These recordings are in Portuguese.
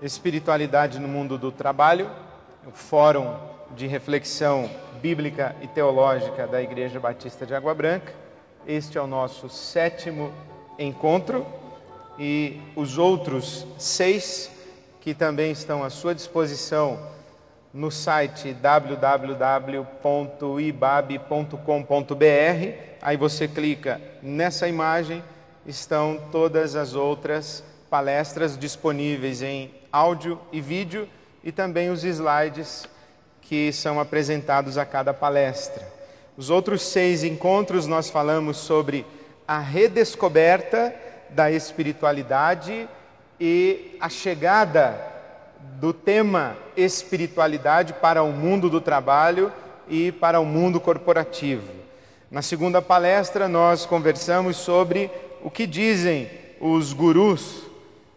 Espiritualidade no Mundo do Trabalho, o Fórum de Reflexão Bíblica e Teológica da Igreja Batista de Água Branca. Este é o nosso 7º encontro e os outros 6 que também estão à sua disposição no site www.ibab.com.br. Aí você clica nessa imagem, estão todas as outras palestras disponíveis em áudio e vídeo e também os slides que são apresentados a cada palestra. Os outros 6 encontros nós falamos sobre a redescoberta da espiritualidade e a chegada do tema espiritualidade para o mundo do trabalho e para o mundo corporativo. Na segunda palestra nós conversamos sobre o que dizem os gurus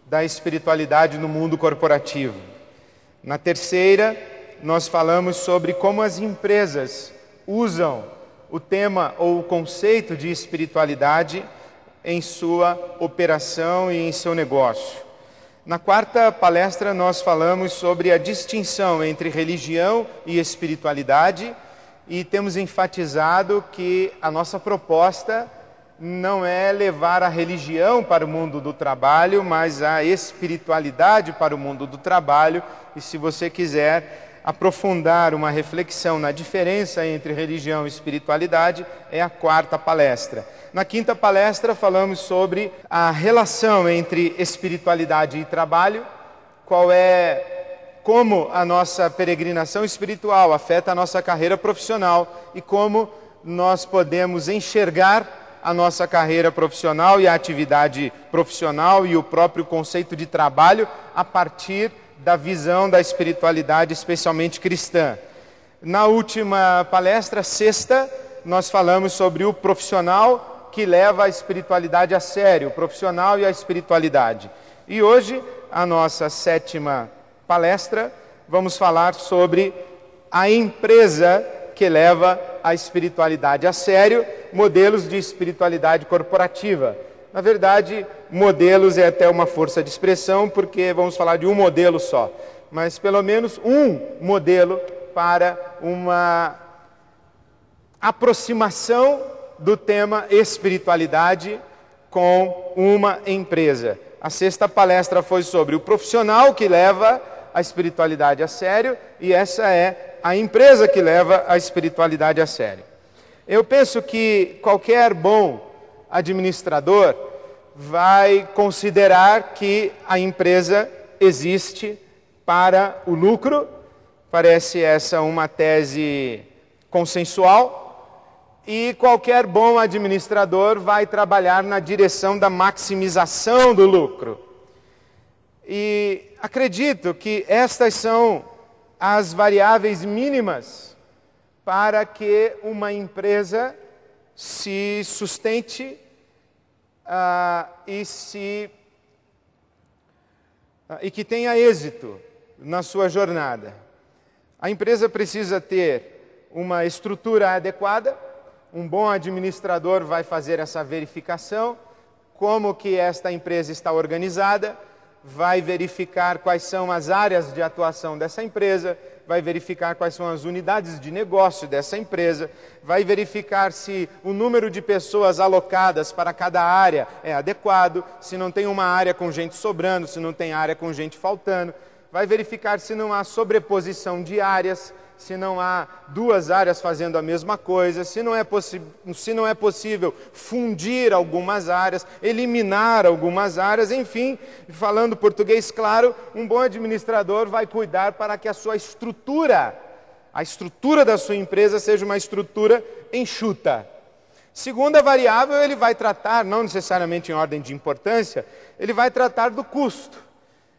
da espiritualidade no mundo corporativo. Na terceira nós falamos sobre como as empresas usam o tema ou o conceito de espiritualidade em sua operação e em seu negócio. Na quarta palestra nós falamos sobre a distinção entre religião e espiritualidade e temos enfatizado que a nossa proposta não é levar a religião para o mundo do trabalho, mas a espiritualidade para o mundo do trabalho. E se você quiser aprofundar uma reflexão na diferença entre religião e espiritualidade, é a quarta palestra. Na quinta palestra falamos sobre a relação entre espiritualidade e trabalho, como a nossa peregrinação espiritual afeta a nossa carreira profissional e como nós podemos enxergar a nossa carreira profissional e a atividade profissional e o próprio conceito de trabalho a partir da visão da espiritualidade, especialmente cristã. Na última palestra, sexta, nós falamos sobre o profissional que leva a espiritualidade a sério, o profissional e a espiritualidade. E hoje, a nossa 7ª palestra, vamos falar sobre a empresa que leva a espiritualidade a sério, modelos de espiritualidade corporativa. Na verdade, modelos é até uma força de expressão, porque vamos falar de um modelo só, mas pelo menos um modelo para uma aproximação do tema espiritualidade com uma empresa. A sexta palestra foi sobre o profissional que leva a espiritualidade a sério e essa é a empresa que leva a espiritualidade a sério. Eu penso que qualquer bom administrador vai considerar que a empresa existe para o lucro. Parece essa uma tese consensual. E qualquer bom administrador vai trabalhar na direção da maximização do lucro. E acredito que estas são as variáveis mínimas para que uma empresa se sustente e que tenha êxito na sua jornada. A empresa precisa ter uma estrutura adequada, um bom administrador vai fazer essa verificação, como que esta empresa está organizada, vai verificar quais são as áreas de atuação dessa empresa, vai verificar quais são as unidades de negócio dessa empresa, vai verificar se o número de pessoas alocadas para cada área é adequado, se não tem uma área com gente sobrando, se não tem área com gente faltando, vai verificar se não há sobreposição de áreas, se não há 2 áreas fazendo a mesma coisa, se não é possível fundir algumas áreas, eliminar algumas áreas, enfim, falando português claro, um bom administrador vai cuidar para que a estrutura da sua empresa seja uma estrutura enxuta. Segunda variável, ele vai tratar, não necessariamente em ordem de importância, ele vai tratar do custo.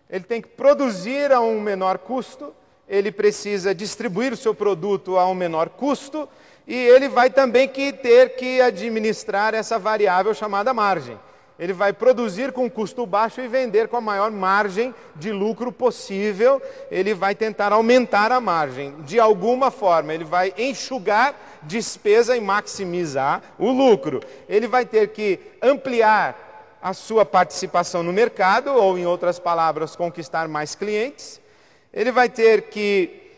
Ele tem que produzir a um menor custo, ele precisa distribuir o seu produto a um menor custo e ele vai também ter que administrar essa variável chamada margem. Ele vai produzir com custo baixo e vender com a maior margem de lucro possível. Ele vai tentar aumentar a margem. De alguma forma, ele vai enxugar despesa e maximizar o lucro. Ele vai ter que ampliar a sua participação no mercado, ou em outras palavras, conquistar mais clientes. Ele vai ter que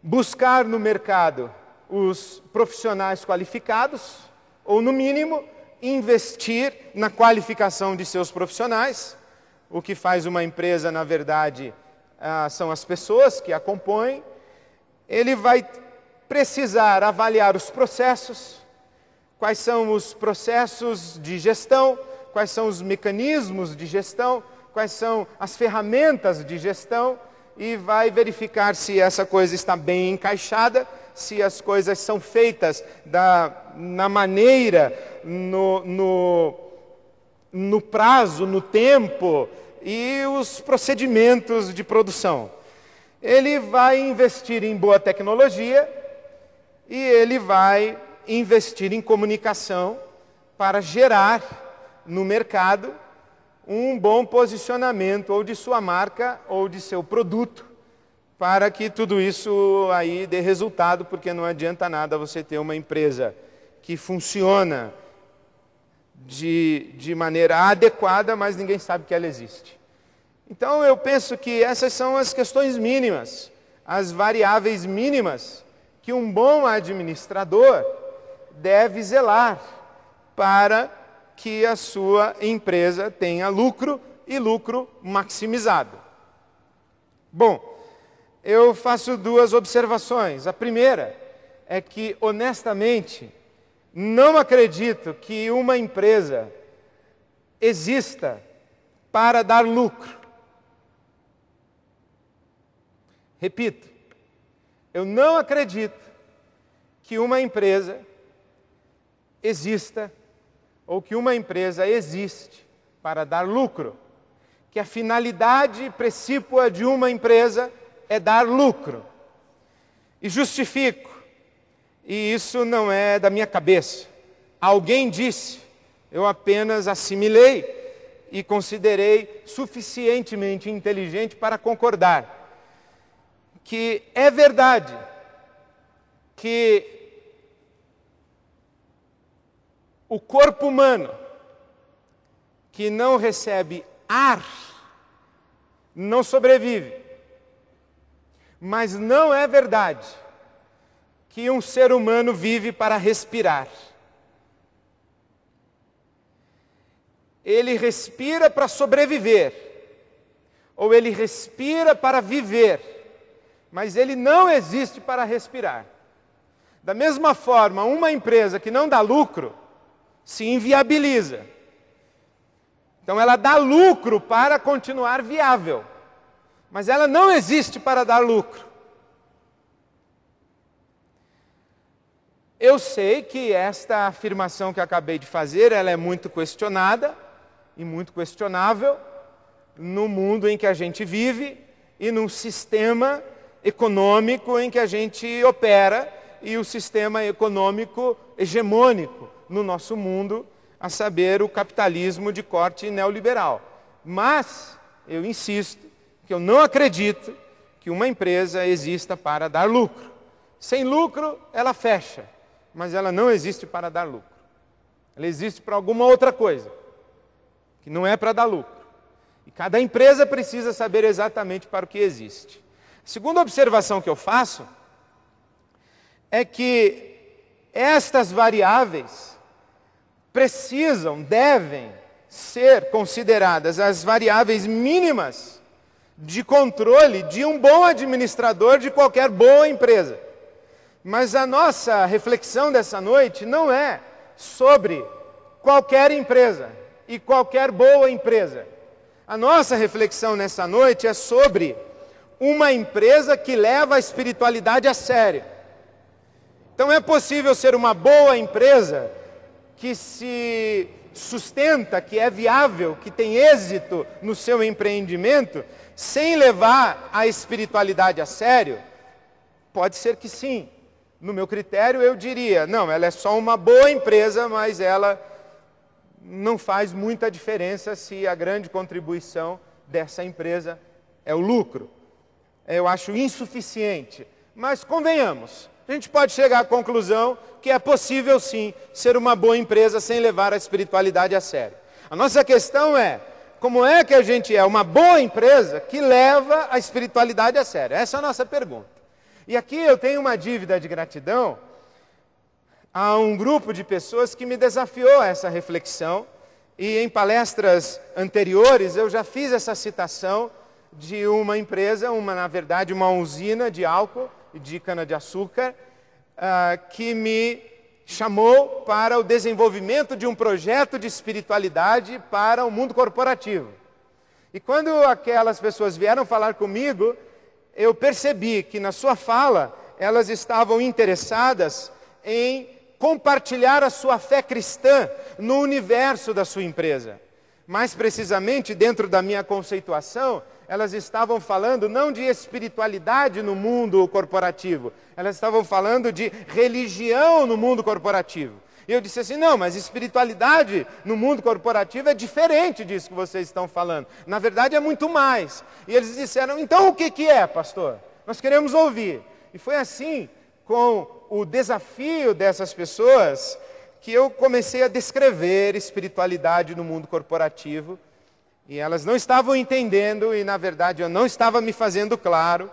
buscar no mercado os profissionais qualificados, ou no mínimo, investir na qualificação de seus profissionais. O que faz uma empresa, na verdade, são as pessoas que a compõem. Ele vai precisar avaliar os processos, quais são os processos de gestão, quais são os mecanismos de gestão, quais são as ferramentas de gestão, e vai verificar se essa coisa está bem encaixada, se as coisas são feitas na maneira, no prazo, no tempo e os procedimentos de produção. Ele vai investir em boa tecnologia e ele vai investir em comunicação para gerar no mercado um bom posicionamento ou de sua marca ou de seu produto, para que tudo isso aí dê resultado, porque não adianta nada você ter uma empresa que funciona de maneira adequada, mas ninguém sabe que ela existe. Então eu penso que essas são as questões mínimas, as variáveis mínimas que um bom administrador deve zelar para que a sua empresa tenha lucro e lucro maximizado. Bom, eu faço duas observações. A primeira é que, honestamente, não acredito que uma empresa exista para dar lucro. Repito, eu não acredito que uma empresa exista ou que uma empresa existe para dar lucro. Que a finalidade precípua de uma empresa é dar lucro. E justifico. E isso não é da minha cabeça. Alguém disse, eu apenas assimilei e considerei suficientemente inteligente para concordar. Que é verdade que o corpo humano que não recebe ar não sobrevive. Mas não é verdade que um ser humano vive para respirar. Ele respira para sobreviver, ou ele respira para viver, mas ele não existe para respirar. Da mesma forma, uma empresa que não dá lucro se inviabiliza. Então ela dá lucro para continuar viável, mas ela não existe para dar lucro. Eu sei que esta afirmação que acabei de fazer, ela é muito questionada e muito questionável no mundo em que a gente vive e num sistema econômico em que a gente opera, e o sistema econômico hegemônico no nosso mundo, a saber, o capitalismo de corte neoliberal. Mas eu insisto que eu não acredito que uma empresa exista para dar lucro. Sem lucro, ela fecha, mas ela não existe para dar lucro. Ela existe para alguma outra coisa, que não é para dar lucro. E cada empresa precisa saber exatamente para o que existe. A segunda observação que eu faço é que estas variáveis devem ser consideradas as variáveis mínimas de controle de um bom administrador de qualquer boa empresa. Mas a nossa reflexão dessa noite não é sobre qualquer empresa e qualquer boa empresa. A nossa reflexão nessa noite é sobre uma empresa que leva a espiritualidade a sério. Então é possível ser uma boa empresa que se sustenta, que é viável, que tem êxito no seu empreendimento, sem levar a espiritualidade a sério? Pode ser que sim. No meu critério eu diria, não, ela é só uma boa empresa, mas ela não faz muita diferença se a grande contribuição dessa empresa é o lucro. Eu acho insuficiente, mas convenhamos, a gente pode chegar à conclusão que é possível sim ser uma boa empresa sem levar a espiritualidade a sério. A nossa questão é, como é que a gente é uma boa empresa que leva a espiritualidade a sério? Essa é a nossa pergunta. E aqui eu tenho uma dívida de gratidão a um grupo de pessoas que me desafiou a essa reflexão, e em palestras anteriores eu já fiz essa citação de uma empresa, na verdade uma usina de álcool e de cana-de-açúcar, que me chamou para o desenvolvimento de um projeto de espiritualidade para o mundo corporativo. E quando aquelas pessoas vieram falar comigo, eu percebi que na sua fala elas estavam interessadas em compartilhar a sua fé cristã no universo da sua empresa. Mais precisamente, dentro da minha conceituação, elas estavam falando não de espiritualidade no mundo corporativo, elas estavam falando de religião no mundo corporativo. E eu disse assim, não, mas espiritualidade no mundo corporativo é diferente disso que vocês estão falando. Na verdade é muito mais. E eles disseram, então o que é, pastor? Nós queremos ouvir. E foi assim, com o desafio dessas pessoas, que eu comecei a descrever espiritualidade no mundo corporativo. E elas não estavam entendendo e, na verdade, eu não estava me fazendo claro.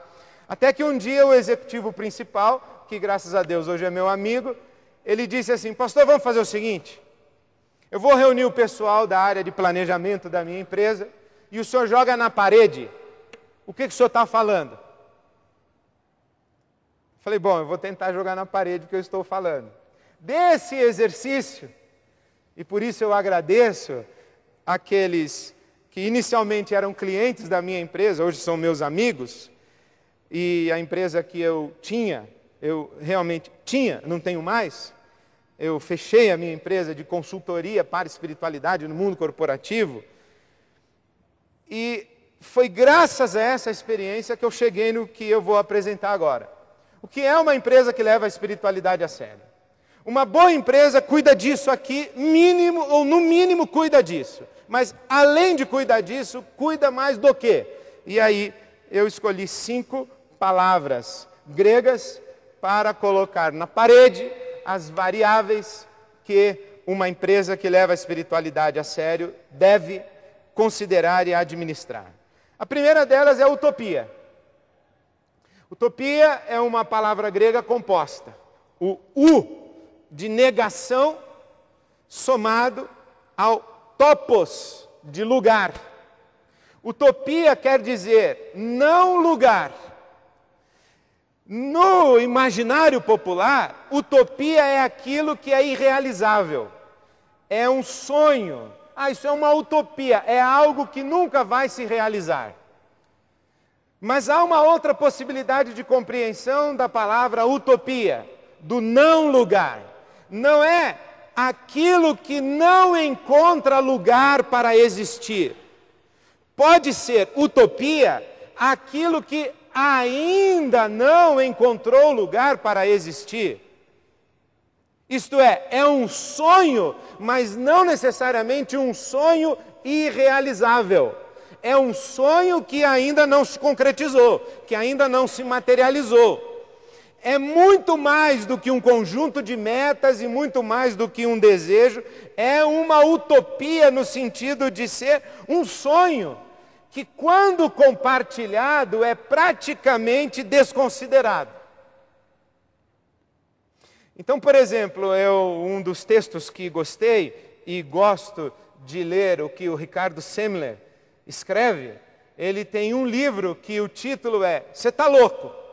Até que um dia o executivo principal, que graças a Deus hoje é meu amigo, ele disse assim, pastor, vamos fazer o seguinte, eu vou reunir o pessoal da área de planejamento da minha empresa e o senhor joga na parede o que o senhor está falando. Falei, bom, eu vou tentar jogar na parede o que eu estou falando. Desse exercício, e por isso eu agradeço aqueles que inicialmente eram clientes da minha empresa, hoje são meus amigos, e a empresa que eu realmente tinha, não tenho mais, eu fechei a minha empresa de consultoria para espiritualidade no mundo corporativo, e foi graças a essa experiência que eu cheguei no que eu vou apresentar agora. O que é uma empresa que leva a espiritualidade a sério? Uma boa empresa cuida disso aqui, mínimo ou no mínimo cuida disso. Mas além de cuidar disso, cuida mais do quê? E aí eu escolhi 5 palavras gregas para colocar na parede as variáveis que uma empresa que leva a espiritualidade a sério deve considerar e administrar. A primeira delas é utopia. Utopia é uma palavra grega composta. O U de negação somado ao topos de lugar. Utopia quer dizer não lugar. No imaginário popular, utopia é aquilo que é irrealizável. É um sonho. Isso é uma utopia. É algo que nunca vai se realizar. Mas há uma outra possibilidade de compreensão da palavra utopia, do não lugar. Não é aquilo que não encontra lugar para existir. Pode ser utopia aquilo que ainda não encontrou lugar para existir. Isto é um sonho, mas não necessariamente um sonho irrealizável. É um sonho que ainda não se concretizou, que ainda não se materializou. É muito mais do que um conjunto de metas e muito mais do que um desejo. É uma utopia no sentido de ser um sonho que, quando compartilhado, é praticamente desconsiderado. Então, por exemplo, um dos textos que gostei e gosto de ler, o que o Ricardo Semler escreve, ele tem um livro que o título é Você está louco?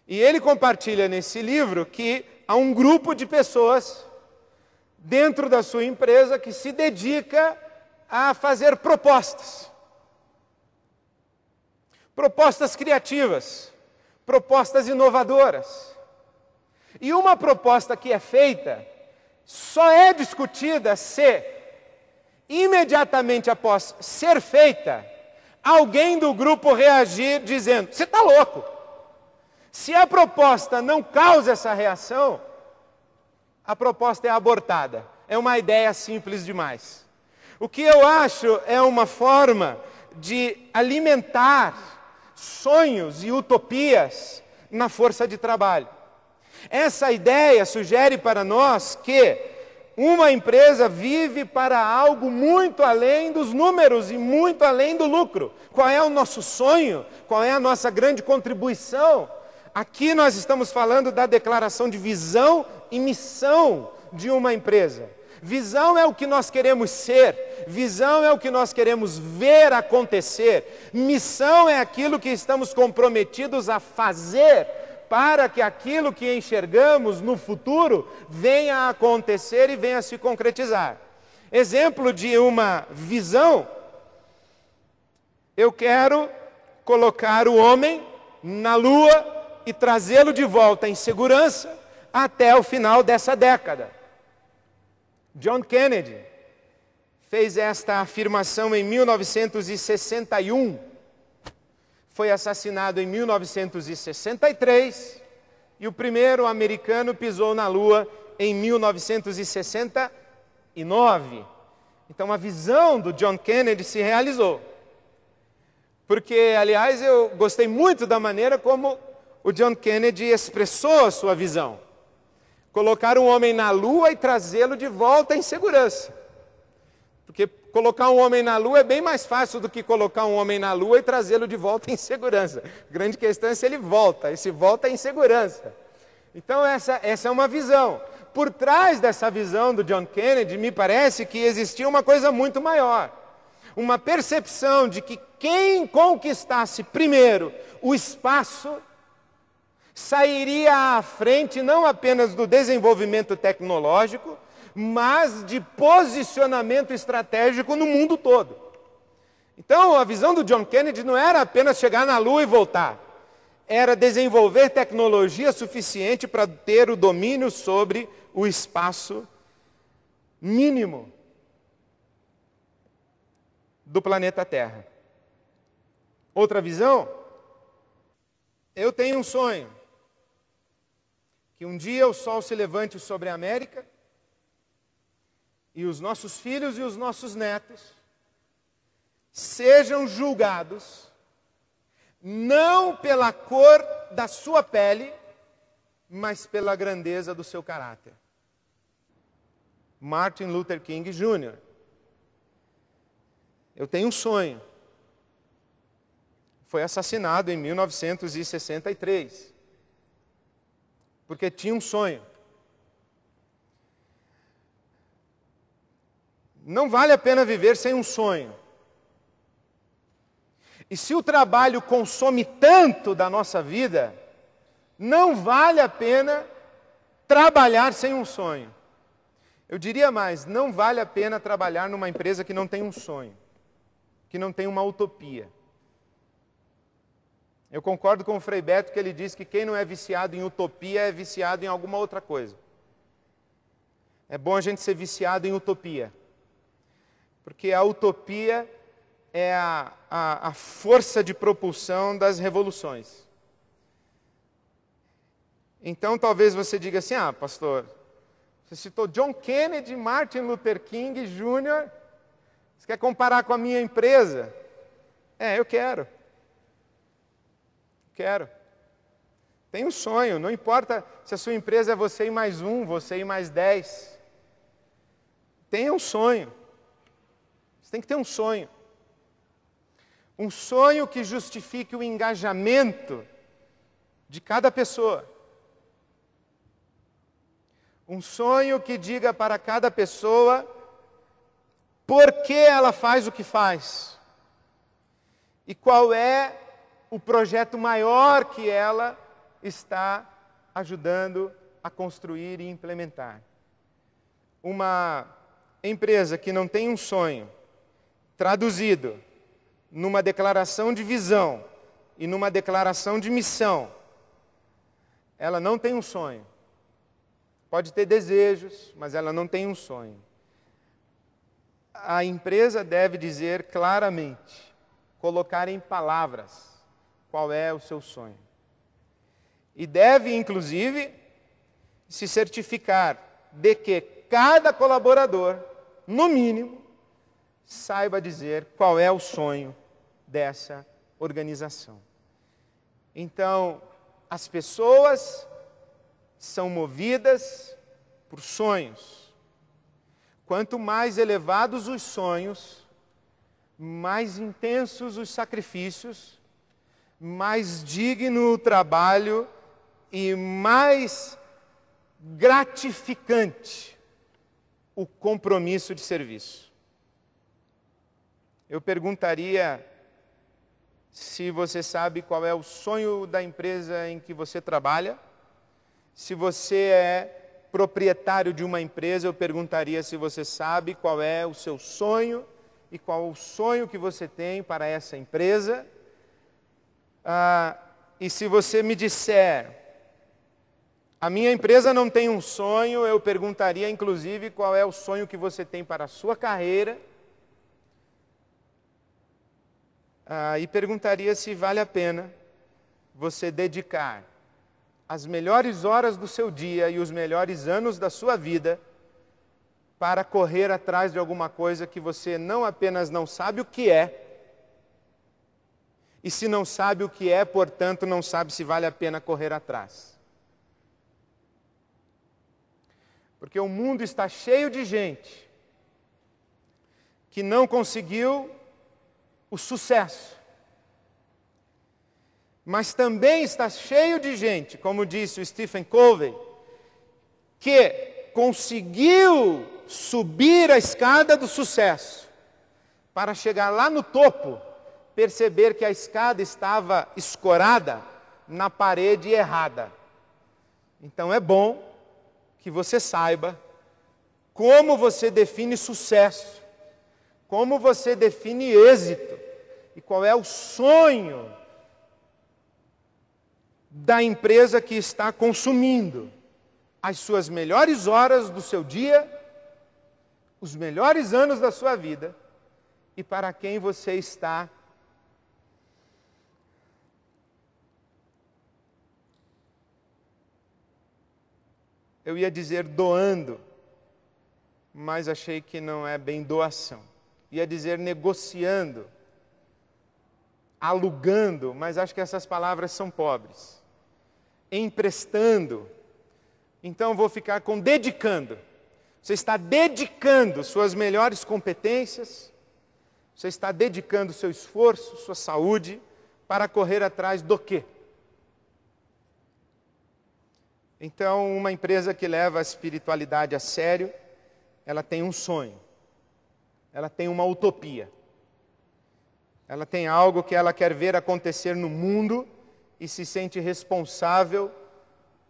E ele compartilha nesse livro que há um grupo de pessoas dentro da sua empresa que se dedica a fazer propostas. Propostas criativas, propostas inovadoras. E uma proposta que é feita só é discutida se, imediatamente após ser feita, alguém do grupo reagir dizendo, você está louco. Se a proposta não causa essa reação, a proposta é abortada. É uma ideia simples demais. O que eu acho é uma forma de alimentar sonhos e utopias na força de trabalho. Essa ideia sugere para nós que Uma empresa vive para algo muito além dos números e muito além do lucro. Qual é o nosso sonho? Qual é a nossa grande contribuição? Aqui nós estamos falando da declaração de visão e missão de uma empresa. Visão é o que nós queremos ser, visão é o que nós queremos ver acontecer, missão é aquilo que estamos comprometidos a fazer para que aquilo que enxergamos no futuro venha a acontecer e venha a se concretizar. Exemplo de uma visão: eu quero colocar o homem na Lua e trazê-lo de volta em segurança até o final dessa década. John Kennedy fez esta afirmação em 1961, foi assassinado em 1963 e o primeiro americano pisou na Lua em 1969. Então a visão do John Kennedy se realizou. Porque, aliás, eu gostei muito da maneira como o John Kennedy expressou a sua visão. Colocar um homem na Lua e trazê-lo de volta em segurança. Porque colocar um homem na Lua é bem mais fácil do que colocar um homem na Lua e trazê-lo de volta em segurança. A grande questão é se ele volta, e se volta em segurança. Então essa é uma visão. Por trás dessa visão do John Kennedy, me parece que existia uma coisa muito maior. Uma percepção de que quem conquistasse primeiro o espaço sairia à frente não apenas do desenvolvimento tecnológico, mas de posicionamento estratégico no mundo todo. Então, a visão do John Kennedy não era apenas chegar na Lua e voltar. Era desenvolver tecnologia suficiente para ter o domínio sobre o espaço mínimo do planeta Terra. Outra visão: eu tenho um sonho. Que um dia o sol se levante sobre a América e os nossos filhos e os nossos netos sejam julgados não pela cor da sua pele, mas pela grandeza do seu caráter. Martin Luther King Jr. Eu tenho um sonho. Foi assassinado em 1963. Porque tinha um sonho. Não vale a pena viver sem um sonho. E se o trabalho consome tanto da nossa vida, não vale a pena trabalhar sem um sonho. Eu diria mais, não vale a pena trabalhar numa empresa que não tem um sonho, que não tem uma utopia. Eu concordo com o Frei Beto que ele diz que quem não é viciado em utopia é viciado em alguma outra coisa. É bom a gente ser viciado em utopia. Porque a utopia é a força de propulsão das revoluções. Então talvez você diga assim: ah, pastor, você citou John Kennedy, Martin Luther King Jr., você quer comparar com a minha empresa? É, eu quero. Quero. Tenho um sonho, não importa se a sua empresa é você e mais um, você e mais 10. Tenha um sonho. Você tem que ter um sonho. Um sonho que justifique o engajamento de cada pessoa. Um sonho que diga para cada pessoa por que ela faz o que faz. E qual é o projeto maior que ela está ajudando a construir e implementar. Uma empresa que não tem um sonho traduzido numa declaração de visão e numa declaração de missão, ela não tem um sonho. Pode ter desejos, mas ela não tem um sonho. A empresa deve dizer claramente, colocar em palavras, qual é o seu sonho. E deve, inclusive, se certificar de que cada colaborador, no mínimo, saiba dizer qual é o sonho dessa organização. Então, as pessoas são movidas por sonhos. Quanto mais elevados os sonhos, mais intensos os sacrifícios, mais digno o trabalho e mais gratificante o compromisso de serviço. Eu perguntaria se você sabe qual é o sonho da empresa em que você trabalha. Se você é proprietário de uma empresa, eu perguntaria se você sabe qual é o seu sonho e qual o sonho que você tem para essa empresa. E se você me disser, a minha empresa não tem um sonho, eu perguntaria inclusive qual é o sonho que você tem para a sua carreira. E perguntaria se vale a pena você dedicar as melhores horas do seu dia e os melhores anos da sua vida para correr atrás de alguma coisa que você não apenas não sabe o que é, e se não sabe o que é, portanto, não sabe se vale a pena correr atrás. Porque o mundo está cheio de gente que não conseguiu o sucesso. Mas também está cheio de gente, como disse o Stephen Covey, que conseguiu subir a escada do sucesso para chegar lá no topo, perceber que a escada estava escorada na parede errada. Então é bom que você saiba como você define sucesso, como você define êxito e qual é o sonho da empresa que está consumindo as suas melhores horas do seu dia, os melhores anos da sua vida e para quem você está eu ia dizer doando, mas achei que não é bem doação. Ia dizer negociando, alugando, mas acho que essas palavras são pobres. Emprestando. Então vou ficar com dedicando. Você está dedicando suas melhores competências, você está dedicando seu esforço, sua saúde, para correr atrás do quê? Então, uma empresa que leva a espiritualidade a sério, ela tem um sonho, ela tem uma utopia, ela tem algo que ela quer ver acontecer no mundo e se sente responsável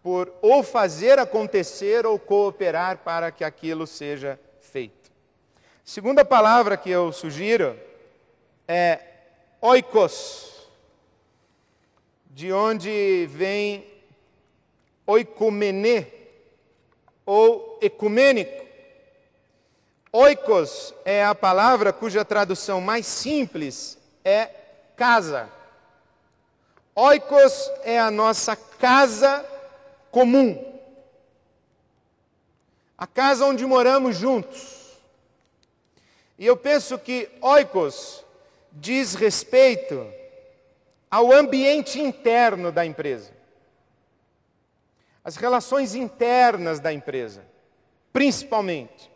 por ou fazer acontecer ou cooperar para que aquilo seja feito. Segunda palavra que eu sugiro é oikos, de onde vem oikomené ou ecumênico. Oikos é a palavra cuja tradução mais simples é casa. Oikos é a nossa casa comum. A casa onde moramos juntos. E eu penso que oikos diz respeito ao ambiente interno da empresa. As relações internas da empresa, principalmente.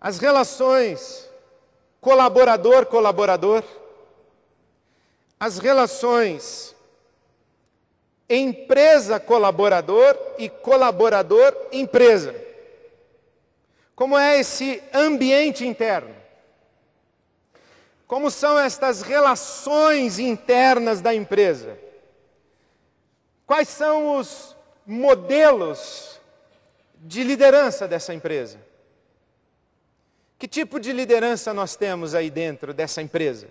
As relações colaborador-colaborador. As relações empresa-colaborador e colaborador-empresa. Como é esse ambiente interno? Como são estas relações internas da empresa? Quais são os modelos de liderança dessa empresa? Que tipo de liderança nós temos aí dentro dessa empresa?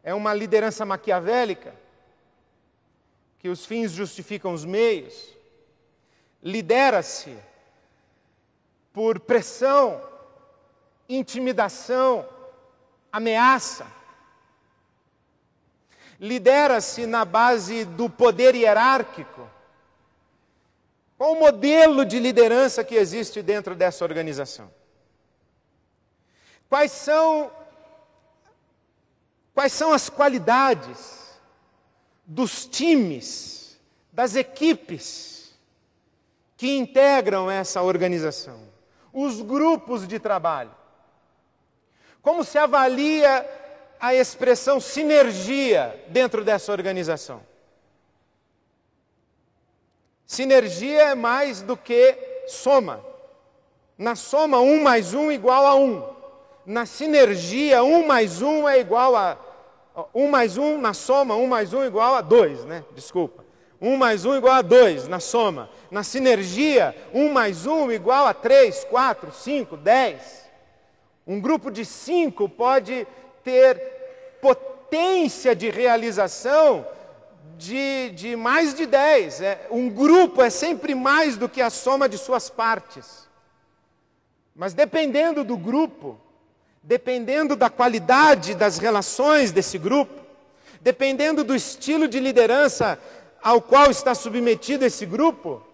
É uma liderança maquiavélica? Que os fins justificam os meios? Lidera-se por pressão, intimidação, ameaça? Lidera-se na base do poder hierárquico? Qual o modelo de liderança que existe dentro dessa organização? Quais são as qualidades dos times, das equipes que integram essa organização? os grupos de trabalho? Como se avalia a expressão sinergia dentro dessa organização? Sinergia é mais do que soma. Na soma, 1 mais 1 igual a 1. Na sinergia, 1 mais 1 é igual a... 1 mais 1 na soma, 1 mais 1 igual a 2, né? Desculpa. 1 mais 1 igual a 2 na soma. Na sinergia, 1 mais 1 igual a 3, 4, 5, 10. Um grupo de 5 pode ter potência de realização de mais de 10. Um grupo é sempre mais do que a soma de suas partes. Mas dependendo do grupo, dependendo da qualidade das relações desse grupo, dependendo do estilo de liderança ao qual está submetido esse grupo,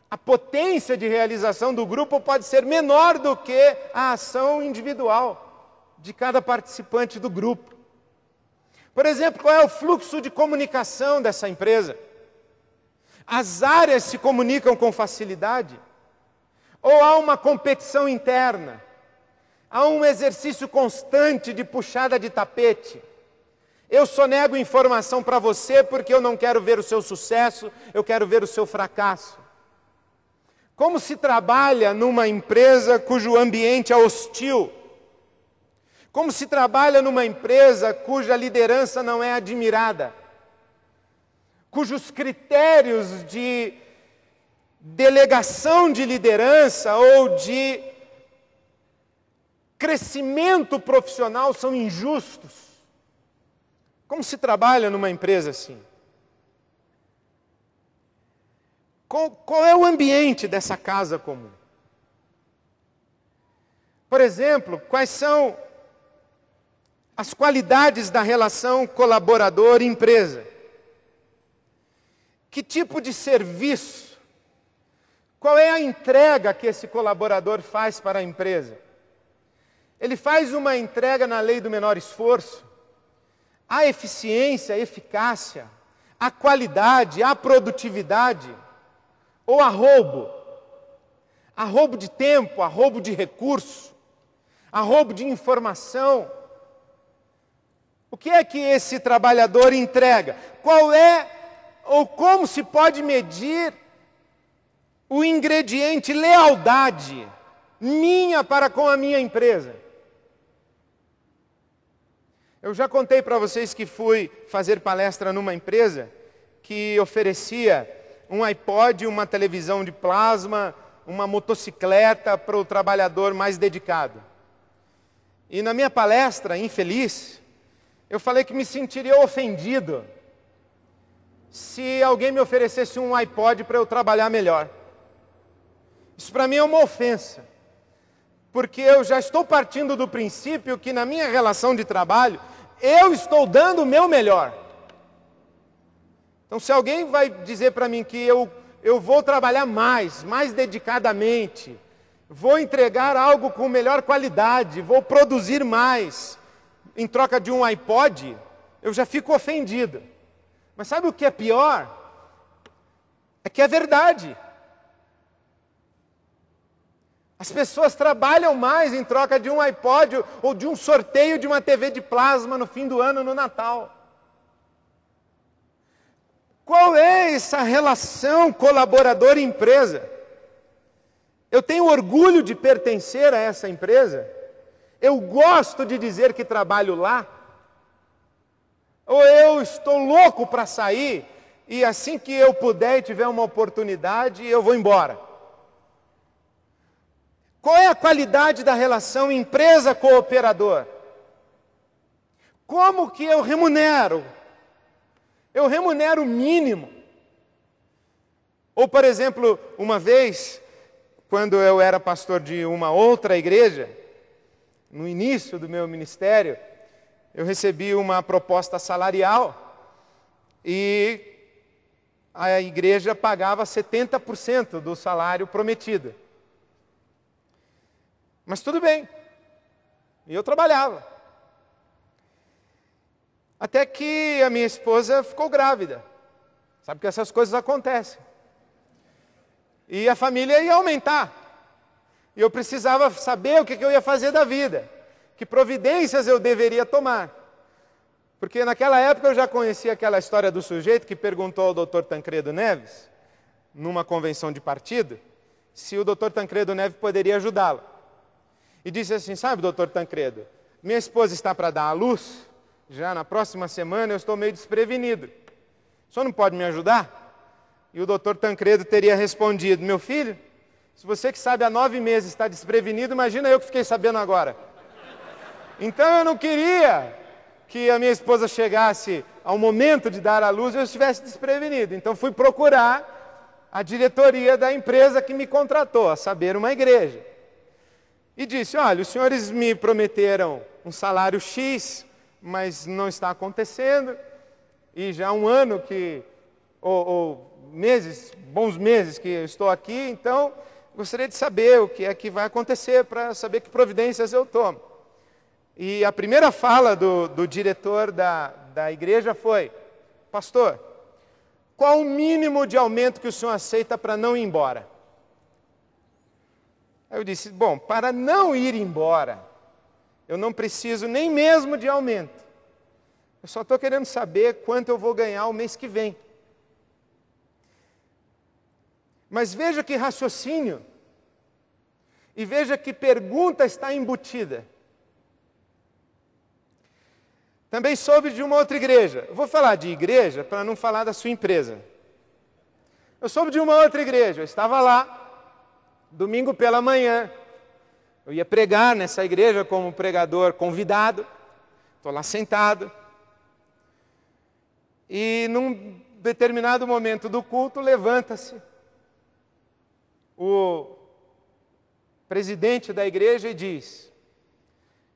a potência de realização do grupo pode ser menor do que a ação individual de cada participante do grupo. Por exemplo, qual é o fluxo de comunicação dessa empresa? As áreas se comunicam com facilidade? Ou há uma competição interna? Há um exercício constante de puxada de tapete? Eu só nego informação para você porque eu não quero ver o seu sucesso, eu quero ver o seu fracasso. Como se trabalha numa empresa cujo ambiente é hostil? Como se trabalha numa empresa cuja liderança não é admirada? Cujos critérios de delegação de liderança ou de crescimento profissional são injustos? Como se trabalha numa empresa assim? Qual é o ambiente dessa casa comum? Por exemplo, quais são as qualidades da relação colaborador-empresa? Que tipo de serviço? Qual é a entrega que esse colaborador faz para a empresa? Ele faz uma entrega na lei do menor esforço? Há eficiência, eficácia, há qualidade, há produtividade? Ou há roubo? Há roubo de tempo, há roubo de recurso, há roubo de informação. O que é que esse trabalhador entrega? Qual é ou como se pode medir o ingrediente lealdade minha para com a minha empresa? Eu já contei para vocês que fui fazer palestra numa empresa que oferecia um iPod, uma televisão de plasma, uma motocicleta para o trabalhador mais dedicado. E na minha palestra, infeliz, eu falei que me sentiria ofendido se alguém me oferecesse um iPod para eu trabalhar melhor. Isso para mim é uma ofensa, porque eu já estou partindo do princípio que na minha relação de trabalho, eu estou dando o meu melhor. Então, se alguém vai dizer para mim que eu vou trabalhar mais dedicadamente, vou entregar algo com melhor qualidade, vou produzir mais, em troca de um iPod, eu já fico ofendido. Mas sabe o que é pior? É que é verdade. As pessoas trabalham mais em troca de um iPod ou de um sorteio de uma TV de plasma no fim do ano, no Natal. Qual é essa relação colaborador-empresa? Eu tenho orgulho de pertencer a essa empresa? Eu gosto de dizer que trabalho lá? Ou eu estou louco para sair e assim que eu puder e tiver uma oportunidade, eu vou embora? Qual é a qualidade da relação empresa-cooperador? Como que eu remunero? Eu remunero o mínimo. Ou, por exemplo, uma vez, quando eu era pastor de uma outra igreja, no início do meu ministério, eu recebi uma proposta salarial e a igreja pagava 70% do salário prometido. Mas tudo bem, e eu trabalhava. Até que a minha esposa ficou grávida. Sabe que essas coisas acontecem. E a família ia aumentar. E eu precisava saber o que eu ia fazer da vida, que providências eu deveria tomar. Porque naquela época eu já conhecia aquela história do sujeito que perguntou ao Dr. Tancredo Neves, numa convenção de partido, se o Dr. Tancredo Neves poderia ajudá-lo. E disse assim: sabe, Dr. Tancredo, minha esposa está para dar à luz, já na próxima semana eu estou meio desprevenido. O senhor não pode me ajudar? E o Dr. Tancredo teria respondido: meu filho, se você que sabe há 9 meses está desprevenido, imagina eu que fiquei sabendo agora. Então eu não queria que a minha esposa chegasse ao momento de dar à luz e eu estivesse desprevenido. Então fui procurar a diretoria da empresa que me contratou, a saber, uma igreja. E disse: olha, os senhores me prometeram um salário X, mas não está acontecendo. E já há um ano que, ou meses, bons meses que eu estou aqui, então gostaria de saber o que é que vai acontecer para saber que providências eu tomo. E a primeira fala do diretor da igreja foi: pastor, qual o mínimo de aumento que o senhor aceita para não ir embora? Aí eu disse: bom, para não ir embora, eu não preciso nem mesmo de aumento. Eu só estou querendo saber quanto eu vou ganhar o mês que vem. Mas veja que raciocínio, e veja que pergunta está embutida. Também soube de uma outra igreja. Eu vou falar de igreja para não falar da sua empresa. Eu soube de uma outra igreja. Eu estava lá, domingo pela manhã. Eu ia pregar nessa igreja como pregador convidado. Estou lá sentado. E num determinado momento do culto, levanta-se o presidente da igreja e diz: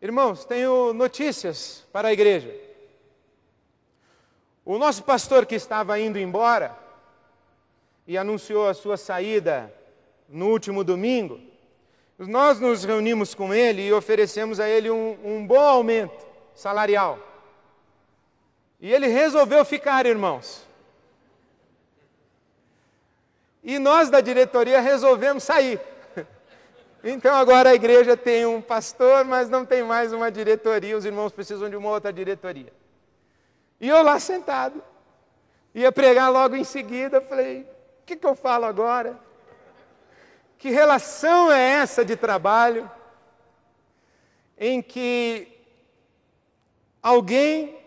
irmãos, tenho notícias para a igreja. O nosso pastor que estava indo embora e anunciou a sua saída no último domingo, nós nos reunimos com ele e oferecemos a ele um bom aumento salarial. E ele resolveu ficar, irmãos. E nós da diretoria resolvemos sair. Então agora a igreja tem um pastor, mas não tem mais uma diretoria, os irmãos precisam de uma outra diretoria. E eu lá sentado, ia pregar logo em seguida, falei: o que eu falo agora? Que relação é essa de trabalho em que alguém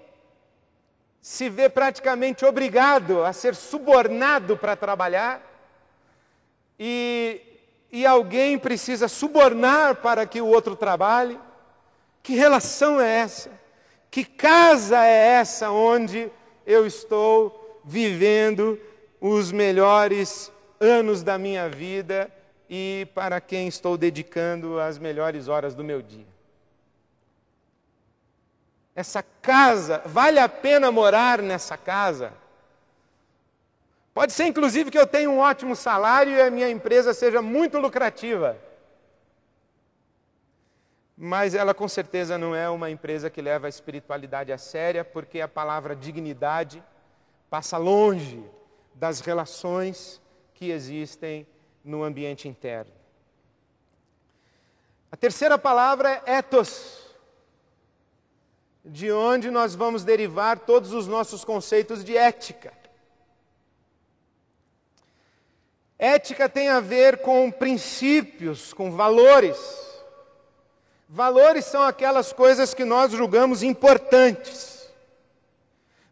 se vê praticamente obrigado a ser subornado para trabalhar e alguém precisa subornar para que o outro trabalhe? Que relação é essa? Que casa é essa onde eu estou vivendo os melhores anos da minha vida e para quem estou dedicando as melhores horas do meu dia? Essa casa, vale a pena morar nessa casa? Pode ser, inclusive, que eu tenha um ótimo salário e a minha empresa seja muito lucrativa. Mas ela, com certeza, não é uma empresa que leva a espiritualidade a séria, porque a palavra dignidade passa longe das relações que existem no ambiente interno. A terceira palavra é ethos, de onde nós vamos derivar todos os nossos conceitos de ética. Ética tem a ver com princípios, com valores. Valores são aquelas coisas que nós julgamos importantes.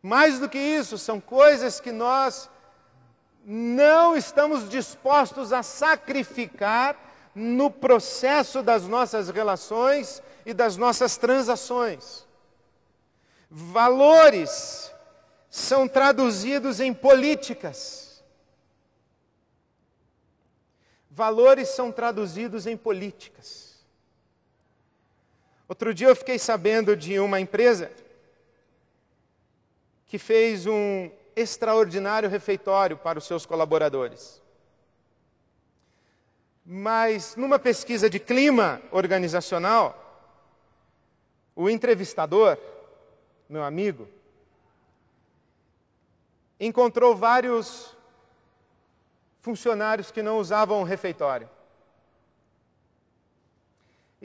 Mais do que isso, são coisas que nós não estamos dispostos a sacrificar no processo das nossas relações e das nossas transações. Valores são traduzidos em políticas. Valores são traduzidos em políticas. Outro dia eu fiquei sabendo de uma empresa que fez um extraordinário refeitório para os seus colaboradores. Mas numa pesquisa de clima organizacional, o entrevistador, meu amigo, encontrou vários funcionários que não usavam o refeitório.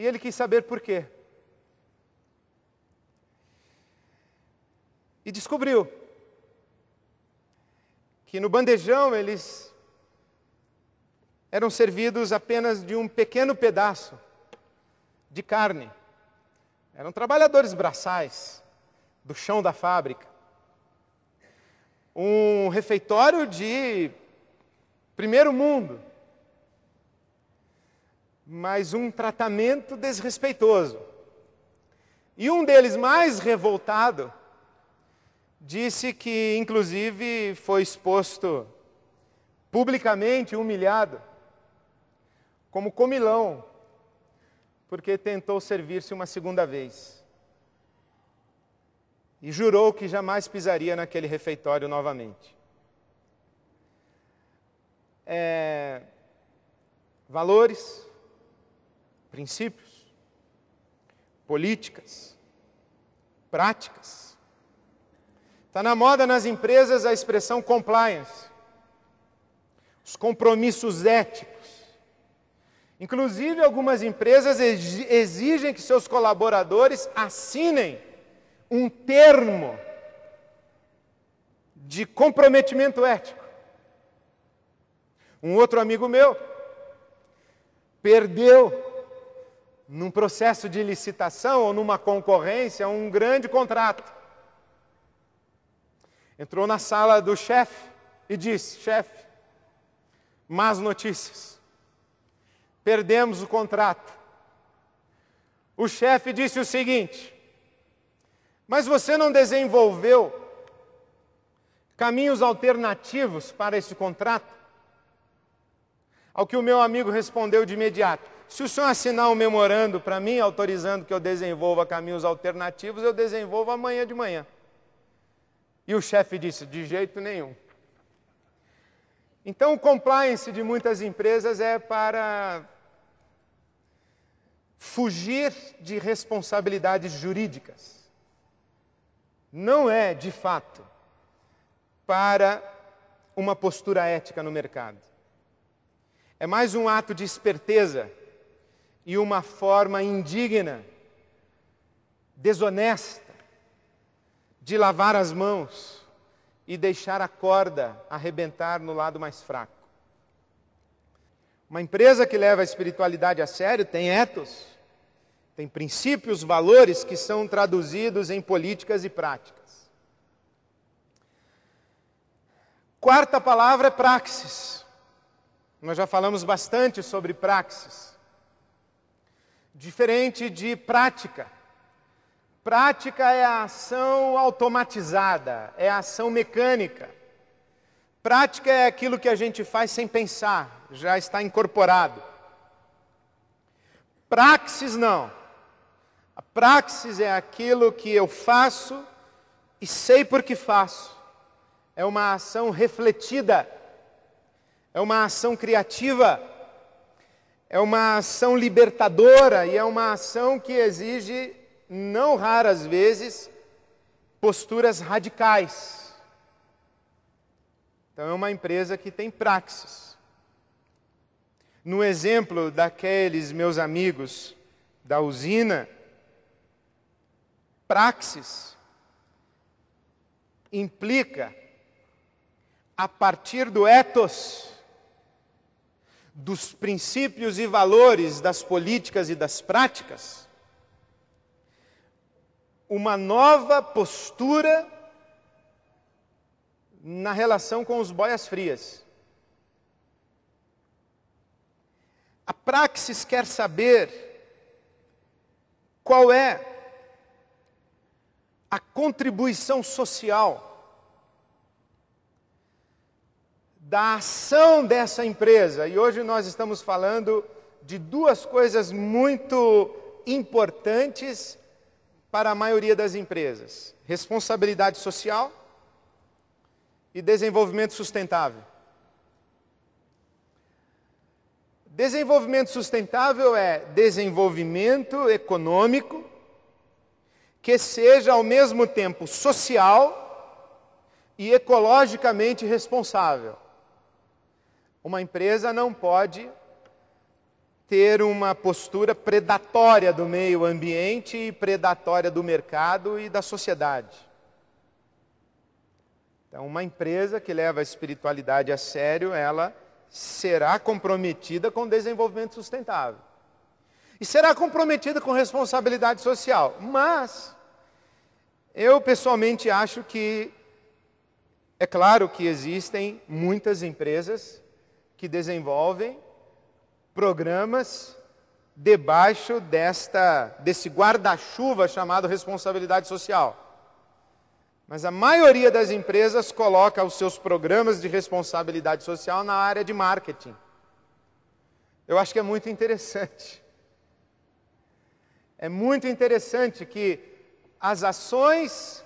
E ele quis saber por quê. E descobriu que no bandejão eles eram servidos apenas de um pequeno pedaço de carne. Eram trabalhadores braçais do chão da fábrica. Um refeitório de primeiro mundo, mas um tratamento desrespeitoso. E um deles, mais revoltado, disse que, inclusive, foi exposto publicamente, humilhado, como comilão, porque tentou servir-se uma segunda vez. E jurou que jamais pisaria naquele refeitório novamente. Valores, princípios, políticas, práticas. Está na moda nas empresas a expressão compliance, os compromissos éticos. Inclusive, algumas empresas exigem que seus colaboradores assinem um termo de comprometimento ético. Um outro amigo meu perdeu, num processo de licitação ou numa concorrência, um grande contrato. Entrou na sala do chefe e disse: chefe, más notícias. Perdemos o contrato. O chefe disse o seguinte: mas você não desenvolveu caminhos alternativos para esse contrato? Ao que o meu amigo respondeu de imediato: se o senhor assinar um memorando para mim, autorizando que eu desenvolva caminhos alternativos, eu desenvolvo amanhã de manhã. E o chefe disse: de jeito nenhum. Então, o compliance de muitas empresas é para fugir de responsabilidades jurídicas. Não é, de fato, para uma postura ética no mercado. É mais um ato de esperteza e uma forma indigna, desonesta, de lavar as mãos e deixar a corda arrebentar no lado mais fraco. Uma empresa que leva a espiritualidade a sério tem ethos, tem princípios, valores que são traduzidos em políticas e práticas. Quarta palavra é praxis. Nós já falamos bastante sobre praxis. Diferente de prática. Prática é a ação automatizada, é a ação mecânica. Prática é aquilo que a gente faz sem pensar, já está incorporado. Praxis não. A praxis é aquilo que eu faço e sei por que faço. É uma ação refletida, é uma ação criativa, é uma ação libertadora e é uma ação que exige, não raras vezes, posturas radicais. Então é uma empresa que tem praxis. No exemplo daqueles meus amigos da usina, praxis implica, a partir do ethos, dos princípios e valores das políticas e das práticas, uma nova postura na relação com os boias frias. A praxis quer saber qual é a contribuição social da ação dessa empresa. E hoje nós estamos falando de duas coisas muito importantes para a maioria das empresas: responsabilidade social e desenvolvimento sustentável. Desenvolvimento sustentável é desenvolvimento econômico que seja ao mesmo tempo social e ecologicamente responsável. Uma empresa não pode ter uma postura predatória do meio ambiente e predatória do mercado e da sociedade. Então, uma empresa que leva a espiritualidade a sério, ela será comprometida com o desenvolvimento sustentável. E será comprometida com responsabilidade social. Mas, eu pessoalmente acho que, é claro que existem muitas empresas que desenvolvem programas debaixo desse guarda-chuva chamado responsabilidade social. Mas a maioria das empresas coloca os seus programas de responsabilidade social na área de marketing. Eu acho que é muito interessante. É muito interessante que as ações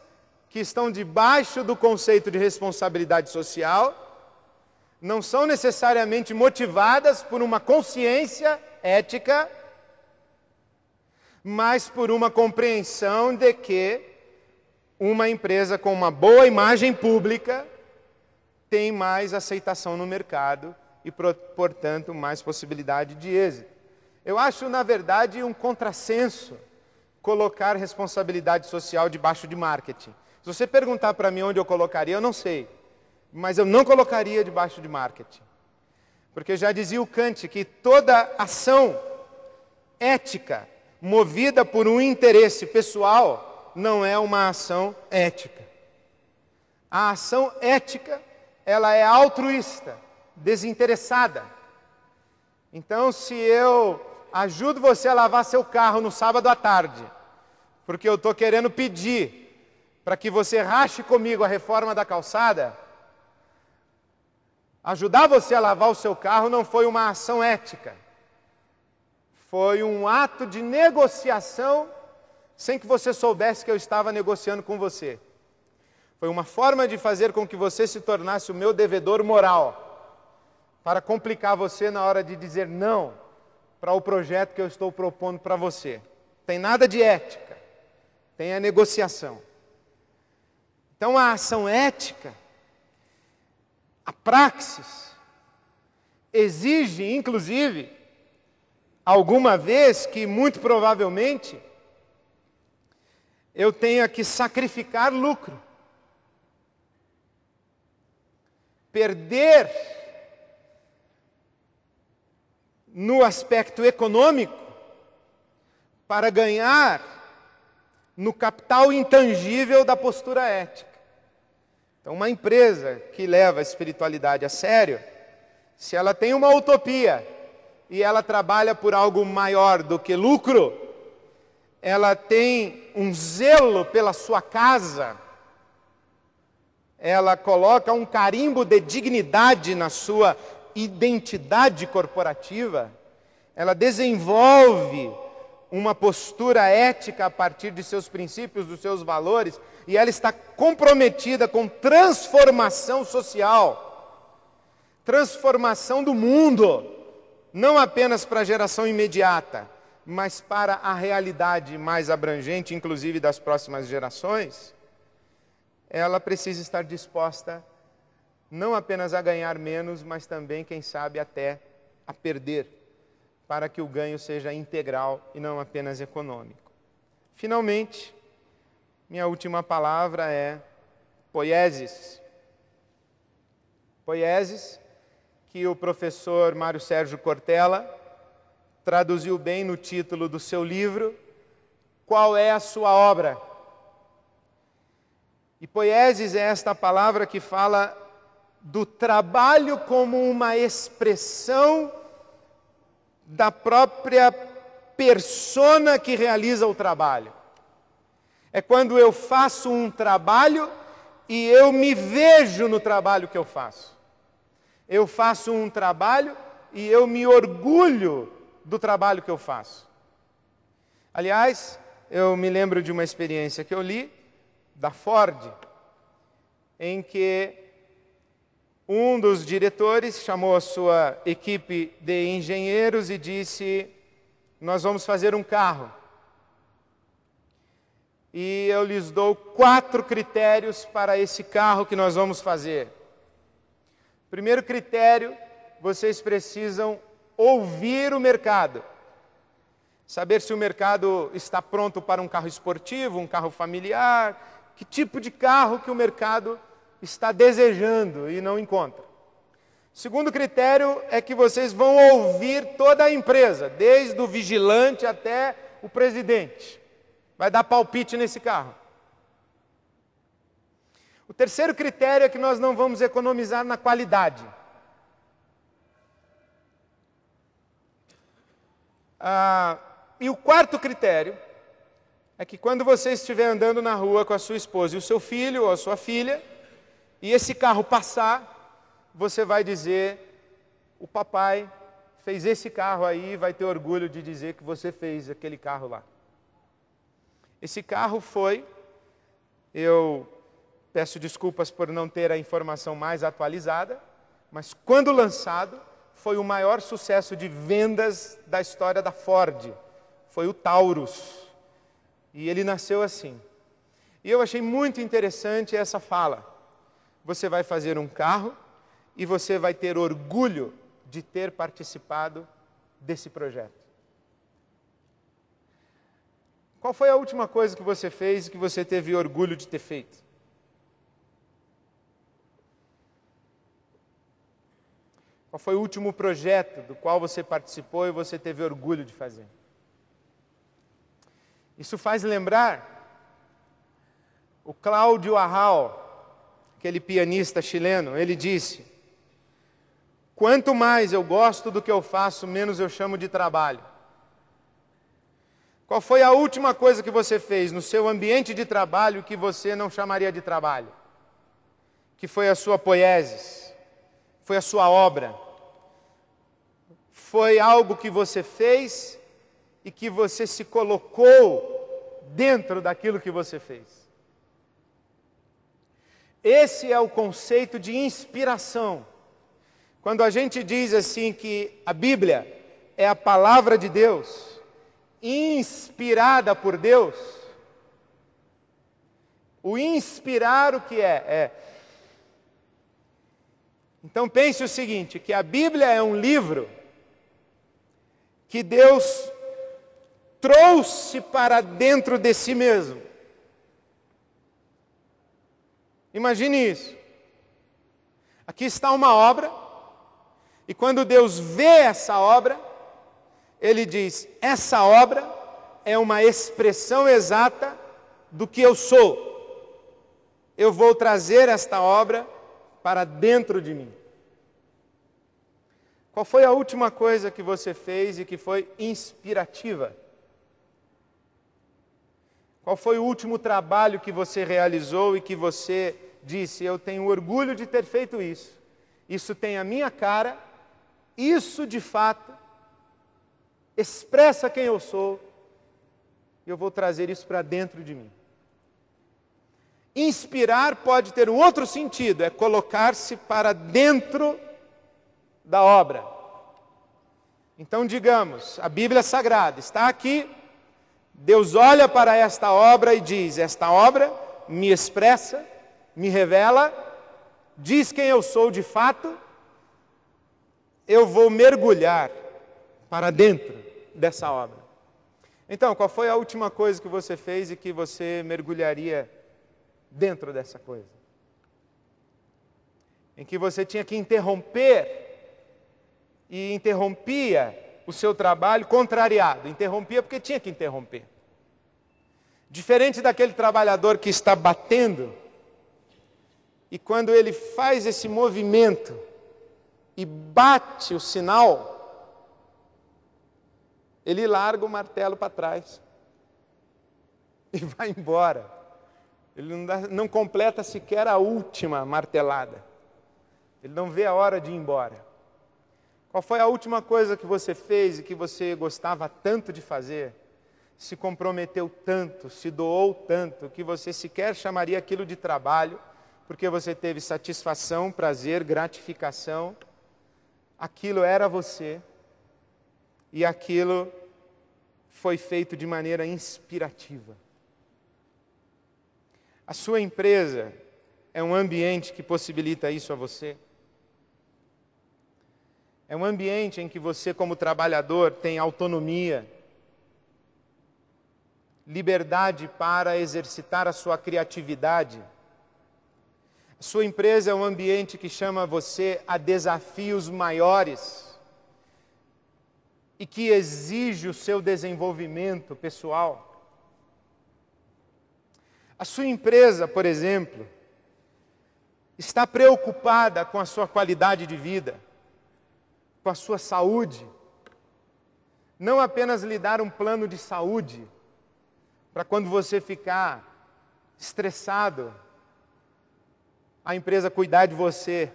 que estão debaixo do conceito de responsabilidade social não são necessariamente motivadas por uma consciência ética, mas por uma compreensão de que uma empresa com uma boa imagem pública tem mais aceitação no mercado e, portanto, mais possibilidade de êxito. Eu acho, na verdade, um contrassenso colocar responsabilidade social debaixo de marketing. Se você perguntar para mim onde eu colocaria, eu não sei. Mas eu não colocaria debaixo de marketing. Porque já dizia o Kant que toda ação ética movida por um interesse pessoal não é uma ação ética. A ação ética, ela é altruísta, desinteressada. Então, se eu ajudo você a lavar seu carro no sábado à tarde, porque eu estou querendo pedir para que você rache comigo a reforma da calçada, ajudar você a lavar o seu carro não foi uma ação ética. Foi um ato de negociação sem que você soubesse que eu estava negociando com você. Foi uma forma de fazer com que você se tornasse o meu devedor moral, para complicar você na hora de dizer não para o projeto que eu estou propondo para você. Tem nada de ética, tem a negociação. Então a ação ética, a praxis, exige, inclusive, alguma vez que, muito provavelmente, eu tenha que sacrificar lucro. Perder no aspecto econômico para ganhar no capital intangível da postura ética. Então, uma empresa que leva a espiritualidade a sério, se ela tem uma utopia e ela trabalha por algo maior do que lucro, ela tem um zelo pela sua casa, ela coloca um carimbo de dignidade na sua identidade corporativa, ela desenvolve uma postura ética a partir de seus princípios, dos seus valores, e ela está comprometida com transformação social, transformação do mundo, não apenas para a geração imediata, mas para a realidade mais abrangente, inclusive das próximas gerações. Ela precisa estar disposta não apenas a ganhar menos, mas também, quem sabe, até a perder, para que o ganho seja integral e não apenas econômico. Finalmente, minha última palavra é poiesis. Poiesis, que o professor Mário Sérgio Cortella traduziu bem no título do seu livro, Qual é a sua obra? E poiesis é esta palavra que fala do trabalho como uma expressão da própria persona que realiza o trabalho. É quando eu faço um trabalho e eu me vejo no trabalho que eu faço. Eu faço um trabalho e eu me orgulho do trabalho que eu faço. Aliás, eu me lembro de uma experiência que eu li, da Ford, em que um dos diretores chamou a sua equipe de engenheiros e disse: nós vamos fazer um carro. E eu lhes dou 4 critérios para esse carro que nós vamos fazer. Primeiro critério, vocês precisam ouvir o mercado. Saber se o mercado está pronto para um carro esportivo, um carro familiar, que tipo de carro que o mercado está desejando e não encontra. Segundo critério é que vocês vão ouvir toda a empresa, desde o vigilante até o presidente. Vai dar palpite nesse carro. O terceiro critério é que nós não vamos economizar na qualidade. E o quarto critério é que quando você estiver andando na rua com a sua esposa e o seu filho ou a sua filha, e esse carro passar, você vai dizer, o papai fez esse carro aí e vai ter orgulho de dizer que você fez aquele carro lá. Esse carro foi, eu peço desculpas por não ter a informação mais atualizada, mas quando lançado, foi o maior sucesso de vendas da história da Ford. Foi o Taurus. E ele nasceu assim. E eu achei muito interessante essa fala. Você vai fazer um carro e você vai ter orgulho de ter participado desse projeto. Qual foi a última coisa que você fez e que você teve orgulho de ter feito? Qual foi o último projeto do qual você participou e você teve orgulho de fazer? Isso faz lembrar o Cláudio Arrau, aquele pianista chileno. Ele disse: quanto mais eu gosto do que eu faço, menos eu chamo de trabalho. Qual foi a última coisa que você fez no seu ambiente de trabalho que você não chamaria de trabalho? Que foi a sua poiesis, foi a sua obra, foi algo que você fez e que você se colocou dentro daquilo que você fez. Esse é o conceito de inspiração. Quando a gente diz assim que a Bíblia é a palavra de Deus, inspirada por Deus, o inspirar o que é? Então pense o seguinte, que a Bíblia é um livro que Deus trouxe para dentro de si mesmo. Imagine isso. Aqui está uma obra, e quando Deus vê essa obra, Ele diz, essa obra é uma expressão exata do que eu sou. Eu vou trazer esta obra para dentro de mim. Qual foi a última coisa que você fez e que foi inspirativa? Qual foi o último trabalho que você realizou e que você disse, eu tenho orgulho de ter feito isso. Isso tem a minha cara, isso de fato expressa quem eu sou, e eu vou trazer isso para dentro de mim. Inspirar pode ter um outro sentido, é colocar-se para dentro da obra. Então digamos, a Bíblia Sagrada está aqui, Deus olha para esta obra e diz, esta obra me expressa, me revela, diz quem eu sou de fato, eu vou mergulhar para dentro dessa obra. Então, qual foi a última coisa que você fez e que você mergulharia dentro dessa coisa? Em que você tinha que interromper e interrompia o seu trabalho contrariado. Interrompia porque tinha que interromper. Diferente daquele trabalhador que está batendo, e quando ele faz esse movimento e bate o sinal, ele larga o martelo para trás e vai embora. Ele não completa sequer a última martelada. Ele não vê a hora de ir embora. Qual foi a última coisa que você fez e que você gostava tanto de fazer? Se comprometeu tanto, se doou tanto, que você sequer chamaria aquilo de trabalho, porque você teve satisfação, prazer, gratificação. Aquilo era você, e aquilo foi feito de maneira inspirativa. A sua empresa é um ambiente que possibilita isso a você? É um ambiente em que você, como trabalhador, tem autonomia, liberdade para exercitar a sua criatividade. A sua empresa é um ambiente que chama você a desafios maiores e que exige o seu desenvolvimento pessoal. A sua empresa, por exemplo, está preocupada com a sua qualidade de vida, com a sua saúde. Não apenas lhe dar um plano de saúde, para quando você ficar estressado, a empresa cuidar de você.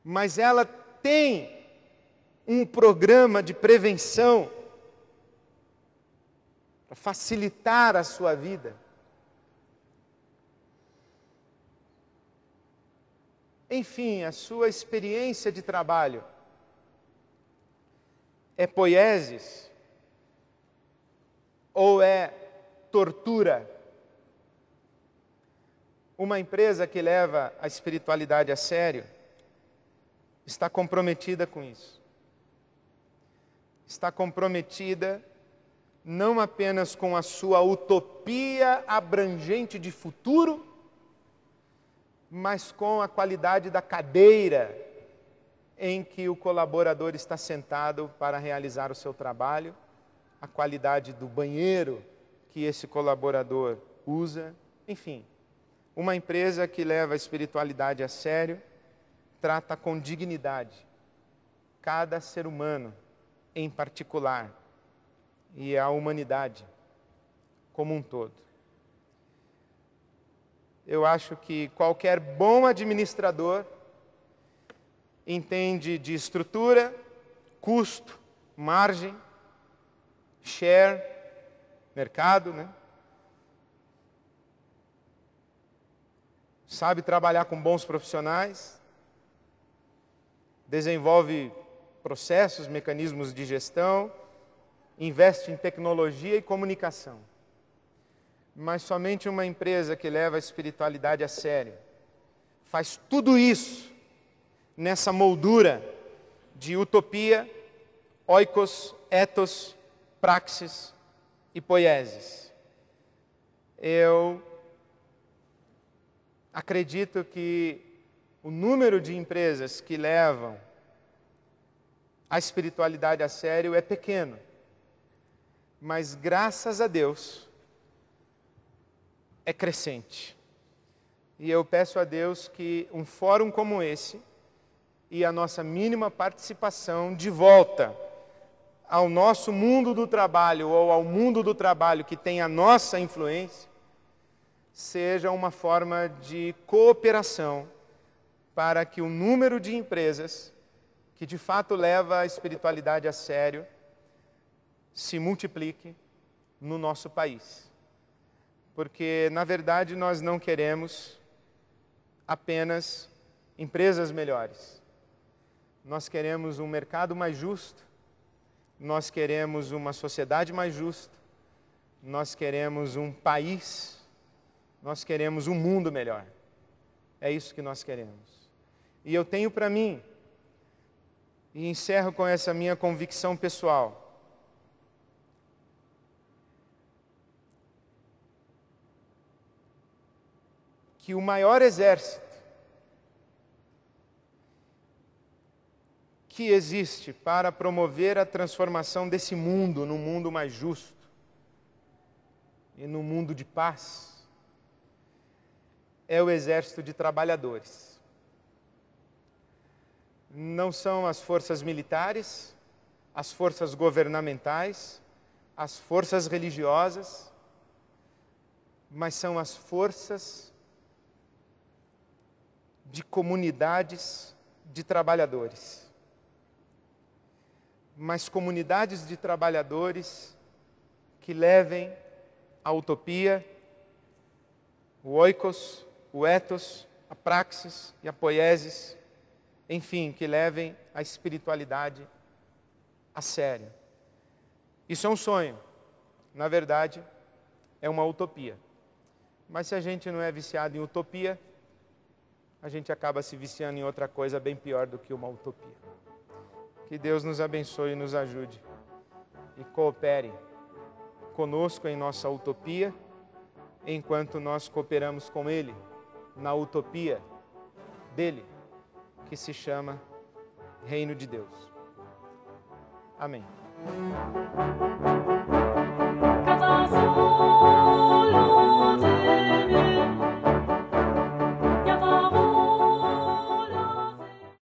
Mas ela tem um programa de prevenção para facilitar a sua vida. Enfim, a sua experiência de trabalho é poieses ou é tortura? Uma empresa que leva a espiritualidade a sério está comprometida com isso. Está comprometida não apenas com a sua utopia abrangente de futuro, mas com a qualidade da cadeira em que o colaborador está sentado para realizar o seu trabalho, a qualidade do banheiro que esse colaborador usa, enfim. Uma empresa que leva a espiritualidade a sério, trata com dignidade cada ser humano em particular e a humanidade como um todo. Eu acho que qualquer bom administrador entende de estrutura, custo, margem, share, mercado, né? Sabe trabalhar com bons profissionais, desenvolve processos, mecanismos de gestão, investe em tecnologia e comunicação. Mas somente uma empresa que leva a espiritualidade a sério faz tudo isso nessa moldura de utopia, oikos, ethos, praxis e poieses. Eu acredito que o número de empresas que levam a espiritualidade a sério é pequeno, mas graças a Deus é crescente. E eu peço a Deus que um fórum como esse e a nossa mínima participação de volta ao nosso mundo do trabalho ou ao mundo do trabalho que tem a nossa influência, seja uma forma de cooperação para que o número de empresas que de fato leva a espiritualidade a sério se multiplique no nosso país. Porque, na verdade, nós não queremos apenas empresas melhores. Nós queremos um mercado mais justo, nós queremos uma sociedade mais justa, nós queremos um país, nós queremos um mundo melhor. É isso que nós queremos. E eu tenho para mim, e encerro com essa minha convicção pessoal, que o maior exército que existe para promover a transformação desse mundo num mundo mais justo e num mundo de paz é o exército de trabalhadores. Não são as forças militares, as forças governamentais, as forças religiosas, mas são as forças de comunidades de trabalhadores. Mas comunidades de trabalhadores que levem a utopia, o oikos, o ethos, a praxis e a poiesis, enfim, que levem a espiritualidade a sério. Isso é um sonho. Na verdade, é uma utopia. Mas se a gente não é viciado em utopia, a gente acaba se viciando em outra coisa bem pior do que uma utopia. Que Deus nos abençoe e nos ajude e coopere conosco em nossa utopia, enquanto nós cooperamos com Ele na utopia dele, que se chama Reino de Deus. Amém.